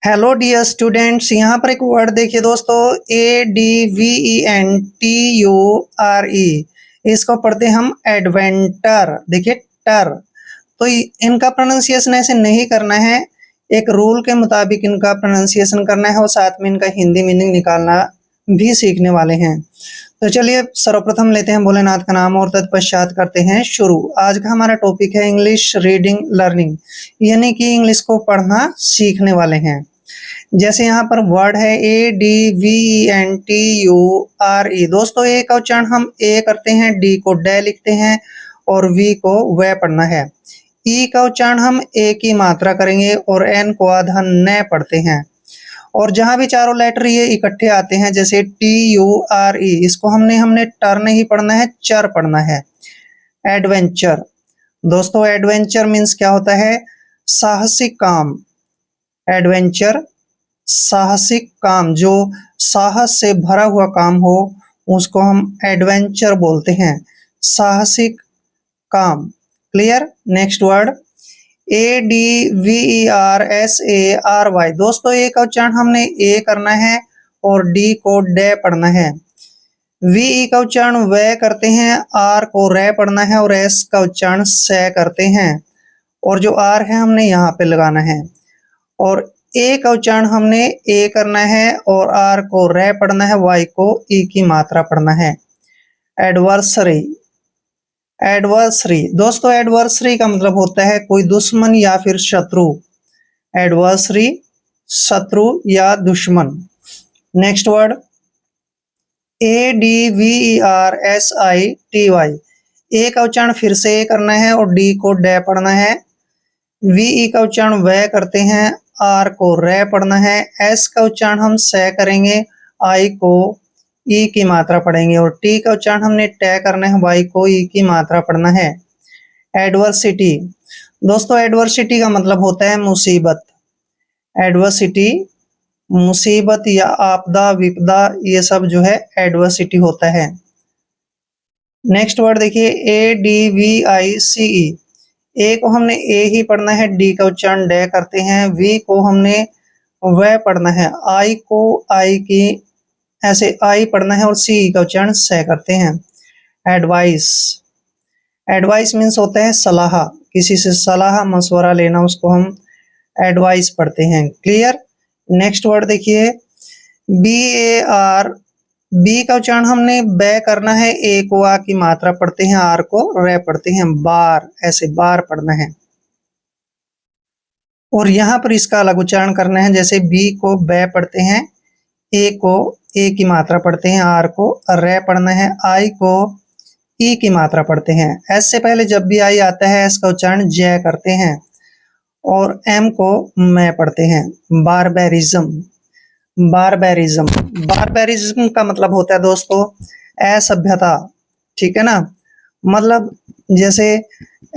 Hello dear students, यहाँ पर एक वर्ड देखिए दोस्तों, ADVENTURE। इसको पढ़ते हैं हम एडवेंटर। देखिए टर, तो इनका प्रोनाउंसिएशन ऐसे नहीं करना है, एक रूल के मुताबिक इनका प्रोनाउंसिएशन करना है और साथ में इनका हिंदी मीनिंग निकालना भी सीखने वाले हैं। तो चलिए सर्वप्रथम लेते हैं भोलेनाथ का नाम और तत्पश्चात करते हैं शुरू। आज का हमारा टॉपिक है इंग्लिश रीडिंग लर्निंग, यानी कि इंग्लिश को पढ़ना सीखने वाले हैं। जैसे यहाँ पर वर्ड है ADVENTURE। दोस्तों ए का उच्चारण हम ए करते हैं, डी को डे लिखते हैं और वी को वे पढ़ना है। ई का उच्चारण हम ए की मात्रा करेंगे और एन को आधा न पढ़ते हैं। और जहां भी चारों लेटर ये इकट्ठे आते हैं जैसे TURE, इसको हमने टर नहीं पढ़ना है, चर पढ़ना है। एडवेंचर। दोस्तों एडवेंचर मीन्स क्या होता है? साहसिक काम। एडवेंचर साहसिक काम, जो साहस से भरा हुआ काम हो उसको हम एडवेंचर बोलते हैं, साहसिक काम। क्लियर? Next word ADVERSARY। दोस्तों ए का उच्चारण हमने ए करना है और डी को डे पढ़ना है। VE का उच्चारण वे करते हैं, आर को रे पढ़ना है और एस का उच्चारण से करते हैं और जो आर है हमने यहाँ पे लगाना है। और ए का उच्चारण हमने ए करना है और आर को रे पढ़ना है, वाई को ई की मात्रा पढ़ना है। एडवर्सरी। एडवर्सरी दोस्तों एडवर्सरी का मतलब होता है कोई दुश्मन या फिर शत्रु। एडवर्सरी शत्रु या दुश्मन। Next word ADVERSITY। ए का उच्चारण फिर से ए करना है और डी को डे पढ़ना है। VE का उच्चारण वे करते हैं, आर को रे पढ़ना है, एस का उच्चारण हम से करेंगे, आई को ई की मात्रा पढ़ेंगे और टी का उच्चारण हमने टे करना है, वाई को ई की मात्रा पढ़ना है। एडवर्सिटी। दोस्तों एडवर्सिटी का मतलब होता है मुसीबत। एडवर्सिटी मुसीबत या आपदा विपदा, ये सब जो है एडवर्सिटी होता है। नेक्स्ट वर्ड देखिए ADVICE। ए को हमने ए ही पढ़ना है, डी का उच्चारण डे करते हैं, वी को हमने वे पढ़ना है, आई को आई की ऐसे आई पढ़ना है और सी का उच्चारण से करते हैं। एडवाइस। एडवाइस मीन्स होता है सलाह, किसी से सलाह मशवरा लेना, उसको हम एडवाइस पढ़ते हैं। क्लियर? नेक्स्ट वर्ड देखिए BAR। बी का उच्चारण हमने बे करना है, ए को आ की मात्रा पढ़ते हैं, आर को रे पढ़ते हैं, बार, ऐसे बार पढ़ना है। और यहाँ पर इसका अलग उच्चारण करना है, जैसे बी को बे पढ़ते हैं, ए को ए की मात्रा पढ़ते हैं, आर को रे पढ़ना है, आई को ई की मात्रा पढ़ते हैं। एस से पहले जब भी आई आता है एस का उच्चारण जय करते हैं और एम को मैं पढ़ते हैं। बारबेरिज्म। बारबेरिज्म। बारबेरिज्म का मतलब होता है दोस्तों असभ्यता। ठीक है ना? मतलब जैसे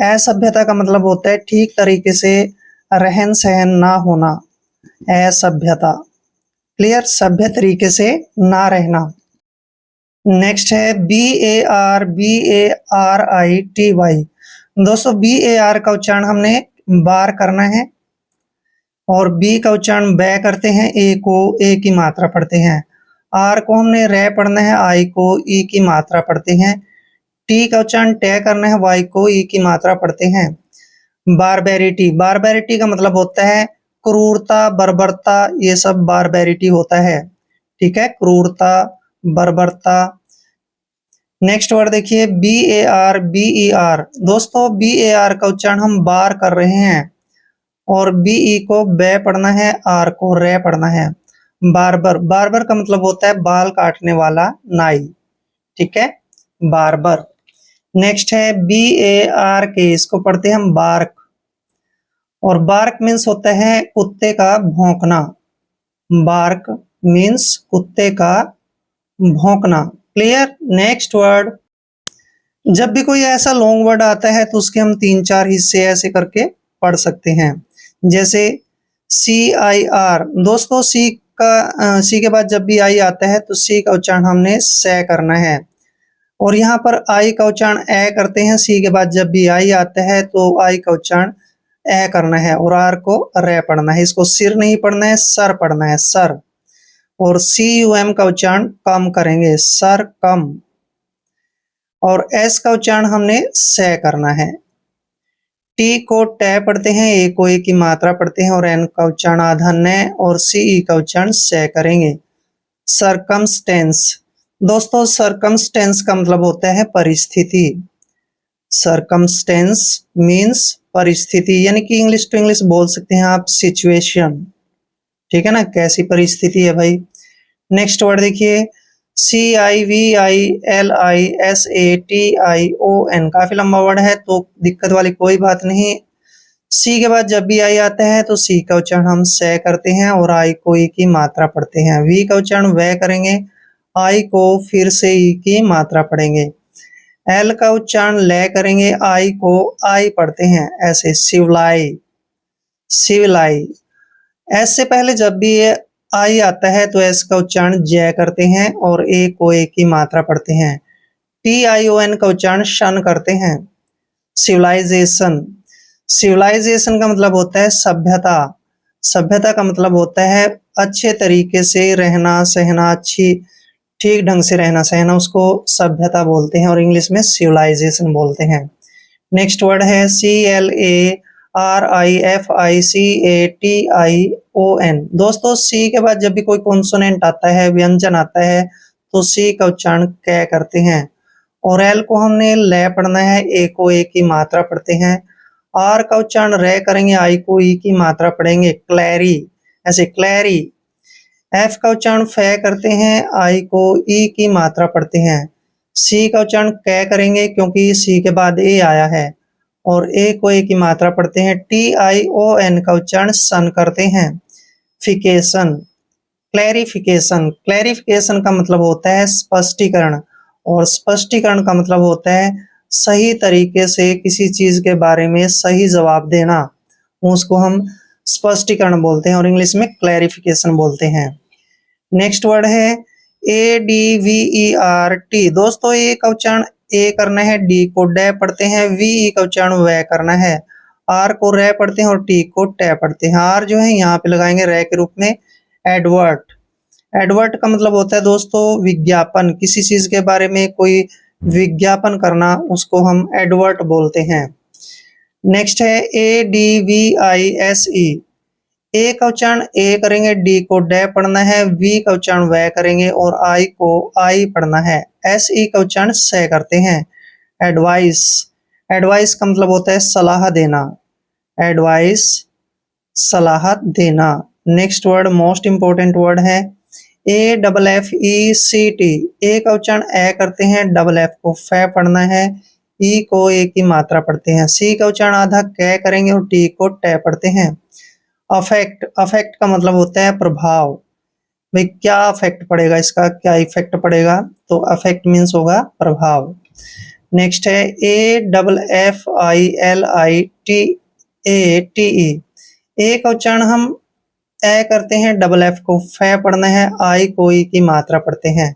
असभ्यता का मतलब होता है ठीक तरीके से रहन सहन ना होना, असभ्यता। क्लियर? सभ्य तरीके से ना रहना। नेक्स्ट है BARBARITY। दोस्तों BAR का उच्चारण हमने बार करना है और बी का उच्चारण बे करते हैं, ए को ए की मात्रा पढ़ते हैं, आर को हमने रे पढ़ना है, आई को ई की मात्रा पढ़ते हैं, टी का उच्चारण टे करना है, वाई को ई की मात्रा पढ़ते हैं। बारबेरिटी। बारबेरिटी का मतलब होता है क्रूरता, बर्बरता, ये सब बारबेरिटी होता है। ठीक है? क्रूरता, बर्बरता। नेक्स्ट वर्ड देखिए BARBER। दोस्तों BAR का उच्चारण हम बार कर रहे हैं और BE को बे पढ़ना है, आर को रे पढ़ना है। बार्बर। बार्बर का मतलब होता है बाल काटने वाला नाई। ठीक है? बार्बर। नेक्स्ट है BARK। इसको पढ़ते हैं हम बार्क और बार्क मीन्स होता है कुत्ते का भौंकना। बार्क मीन्स कुत्ते का भौंकना। क्लियर? नेक्स्ट वर्ड जब भी कोई ऐसा लॉन्ग वर्ड आता है तो उसके हम 3-4 हिस्से ऐसे करके पढ़ सकते हैं, जैसे CIR। दोस्तों सी के बाद जब भी आई आता है तो सी का उच्चारण हमने से करना है और यहाँ पर आई का उच्चारण ए करते हैं, सी के बाद जब भी आई आता है तो आई का उच्चारण ए करना है और आर को रे पढ़ना है। इसको सिर नहीं पढ़ना है, सर पढ़ना है, सर। और सी यू एम का उच्चारण कम करेंगे, सर कम। और एस का उच्चारण हमने से करना है। टी को टे पढ़ते हैं, ए को ए की मात्रा पढ़ते हैं और एन का उच्चारण आधा न और सी का उच्चारण से करेंगे। सरकमस्टेंस, दोस्तों सरकमस्टेंस का मतलब होता है परिस्थिति। सरकमस्टेंस मीन्स परिस्थिति, यानी कि इंग्लिश टू इंग्लिश बोल सकते हैं आप सिचुएशन। ठीक है ना, कैसी परिस्थिति है भाई। नेक्स्ट वर्ड देखिए, CIVILISATION, काफी लंबा वर्ड है तो दिक्कत वाली कोई बात नहीं। सी के बाद जब भी आई आता है तो सी का उच्चारण हम से करते हैं और आई को ई की मात्रा पढ़ते हैं। वी का उच्चारण वे करेंगे, आई को फिर से ई की मात्रा पढ़ेंगे। एल का उच्चारण ले करेंगे, आई को आई पढ़ते हैं, ऐसे शिवलाई, शिवलाई। एस से पहले जब भी ये आई आता है तो एस का उच्चारण जय करते हैं और ए को ए की मात्रा पढ़ते हैं। TION का उच्चारण शन करते हैं। सिविलाइजेशन, सिविलाइजेशन का मतलब होता है सभ्यता। सभ्यता का मतलब होता है अच्छे तरीके से रहना सहना, अच्छी ठीक ढंग से रहना सहना, उसको सभ्यता बोलते हैं और इंग्लिश में सिविलाइजेशन बोलते हैं। नेक्स्ट वर्ड है CLARIFICATION। दोस्तों सी के बाद जब भी कोई कॉन्सोनेंट आता है, व्यंजन आता है, तो सी का उच्चारण कै करते हैं और एल को हमने ले पढ़ना है, ए को ए की मात्रा पढ़ते हैं। आर का उच्चारण रे करेंगे, आई को ई की मात्रा पढ़ेंगे, क्लैरी, ऐसे क्लैरी। एफ का उच्चारण फे करते हैं, आई को ई की मात्रा पढ़ते हैं। सी का उच्चारण कै करेंगे क्योंकि सी के बाद ए आया है और ए को ए की मात्रा पढ़ते हैं। TION का उच्चारण सन करते हैं। फिकेशन, क्लैरिफिकेशन, क्लैरिफिकेशन का मतलब होता है स्पष्टीकरण और स्पष्टीकरण का मतलब होता है सही तरीके से किसी चीज के बारे में सही जवाब देना, उसको हम स्पष्टीकरण बोलते हैं और इंग्लिश में क्लैरिफिकेशन बोलते हैं। नेक्स्ट वर्ड है ADVERT। दोस्तों ए का उच्चारण ए करना है, डी को डे पढ़ते हैं, वी का उच्चारण वे करना है, आर को रे पढ़ते हैं और टी को टे पढ़ते हैं। आर जो है यहाँ पे लगाएंगे रे के रूप में। एडवर्ट, एडवर्ट का मतलब होता है दोस्तों विज्ञापन, किसी चीज के बारे में कोई विज्ञापन करना, उसको हम एडवर्ट बोलते हैं। नेक्स्ट है ADVISE। ए का उच्चारण ए करेंगे, डी को डे पढ़ना है, वी का उच्चारण वे करेंगे और आई को आई पढ़ना है। SE का उच्चारण से करते हैं। एडवाइस, एडवाइस का मतलब होता है सलाह देना, एडवाइस सलाह देना। Next word most important word है AFFECT। ए का उच्चारण ए करते हैं, डबल एफ को फे पढ़ना है, ई को ए की मात्रा पढ़ते हैं। सी का उच्चारण आधा कै करेंगे और टी को टे पढ़ते हैं। अफेक्ट, अफेक्ट का मतलब होता है प्रभाव, भाई क्या अफेक्ट पड़ेगा, इसका क्या इफेक्ट पड़ेगा, तो अफेक्ट मीन्स होगा प्रभाव। नेक्स्ट है AFFILITATE। ए का उच्चारण हम ए करते हैं, डबल एफ को फे पढ़ना है, आई को ई की मात्रा पढ़ते हैं।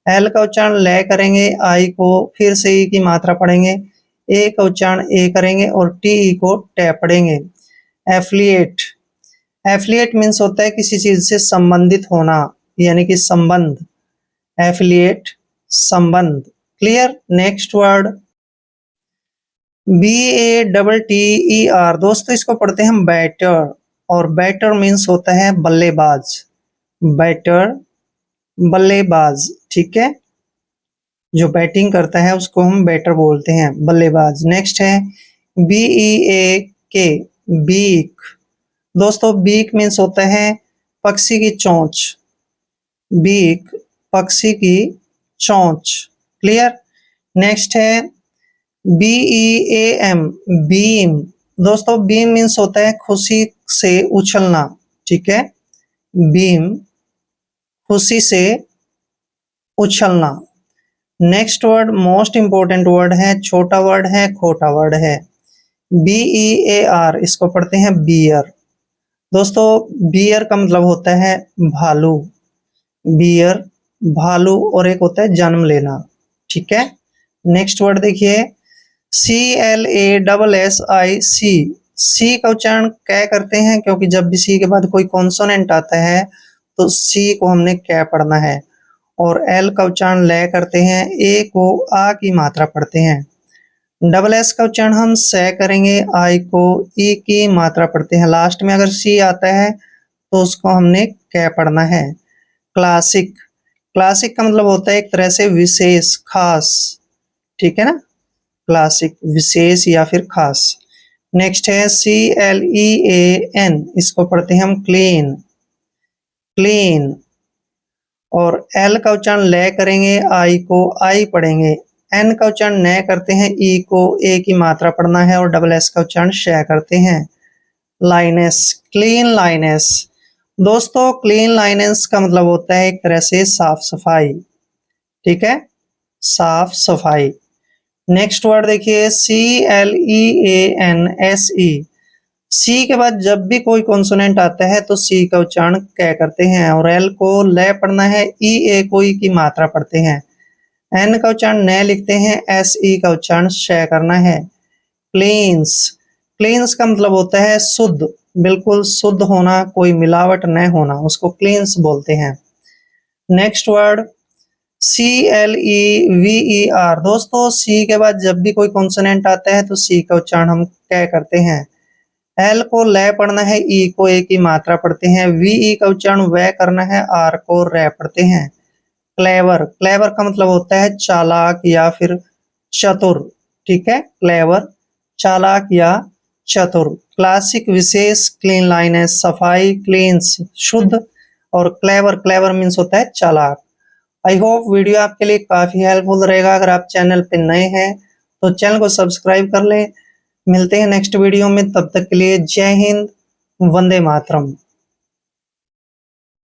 एल का उच्चारण ले करेंगे, आई को फिर से ई की मात्रा पढ़ेंगे, ए का उच्चारण ए करेंगे और टी को टे पढ़ेंगे। एफिलिएट, एफिलिएट मीन्स होता है किसी चीज से संबंधित होना, यानी कि संबंध, एफिलिएट संबंध। क्लियर। Next word BATTER। दोस्तों इसको पढ़ते हैं बैटर और बैटर मीन्स होता है बल्लेबाज, बैटर बल्लेबाज, ठीक है, जो बैटिंग करता है उसको हम बैटर बोलते हैं, बल्लेबाज। नेक्स्ट है BEAK, बीक। दोस्तों बीक मीन्स होता है पक्षी की चोंच, बीक पक्षी की चोंच। क्लियर। नेक्स्ट है BEAM, बीम। दोस्तों बीम मीन्स होता है खुशी से उछलना, ठीक है, बीम खुशी से उछलना। Next word most important word है, छोटा वर्ड है, खोटा वर्ड है, BEAR। इसको पढ़ते हैं बियर। दोस्तों बियर का मतलब होता है भालू, बियर भालू, और एक होता है जन्म लेना, ठीक है। नेक्स्ट वर्ड देखिए CLASSIC। सी का उच्चारण कै करते हैं, क्योंकि जब भी सी के बाद कोई कॉन्सोनेंट आता है तो सी को हमने कै पढ़ना है। और एल का उच्चारण ले करते हैं, ए को आ की मात्रा पढ़ते हैं। डबल एस का उच्चारण हम से करेंगे, आई को ई की मात्रा पढ़ते हैं। लास्ट में अगर सी आता है तो उसको हमने कै पढ़ना है। क्लासिक, क्लासिक का मतलब होता है एक तरह से विशेष, खास, ठीक है ना। क्लासिक विशेष या फिर खास। नेक्स्ट है CLEAN, इसको पढ़ते हैं हम क्लीन, क्लीन। और एल का उच्चारण ले करेंगे, आई को आई पढ़ेंगे। एन का उच्चारण न करते हैं, ई को ए की मात्रा पढ़ना है। और डबल एस का उच्चारण श करते हैं। लाइनेस, क्लीन लाइनेस। दोस्तों क्लीन लाइनेस का मतलब होता है एक तरह से साफ सफाई, ठीक है, साफ सफाई। नेक्स्ट वर्ड देखिए CLEANSE। सी के बाद जब भी कोई कॉन्सोनेंट आता है तो सी का उच्चारण कै करते हैं। और एल को ले पढ़ना है, ई ए को ई की मात्रा पढ़ते हैं। एन का उच्चारण न लिखते हैं, एस ई का उच्चारण श करना है। क्लींस, क्लींस का मतलब होता है शुद्ध, बिल्कुल शुद्ध होना, कोई मिलावट न होना, उसको क्लींस बोलते हैं। Next word CLEVER। दोस्तों सी के बाद जब भी कोई कॉन्सोनेंट आता है तो सी का उच्चारण हम कै करते हैं। एल को ले पढ़ना है, ई को ए की मात्रा पढ़ते हैं। VE का उच्चारण व करना है, आर को रे पढ़ते हैं। क्लेवर, क्लेवर का मतलब होता है चालाक या फिर चतुर, ठीक है, क्लेवर चालाक या चतुर। क्लासिक विशेष, क्लीन लाइनेस सफाई, क्लींस शुद्ध। और क्लेवर, क्लेवर मीन्स होता है चालाक। आई होप वीडियो आपके लिए काफी हेल्पफुल रहेगा। अगर आप चैनल पे नए हैं तो चैनल को सब्सक्राइब कर लें। मिलते हैं नेक्स्ट वीडियो में, तब तक के लिए जय हिंद, वंदे मातरम।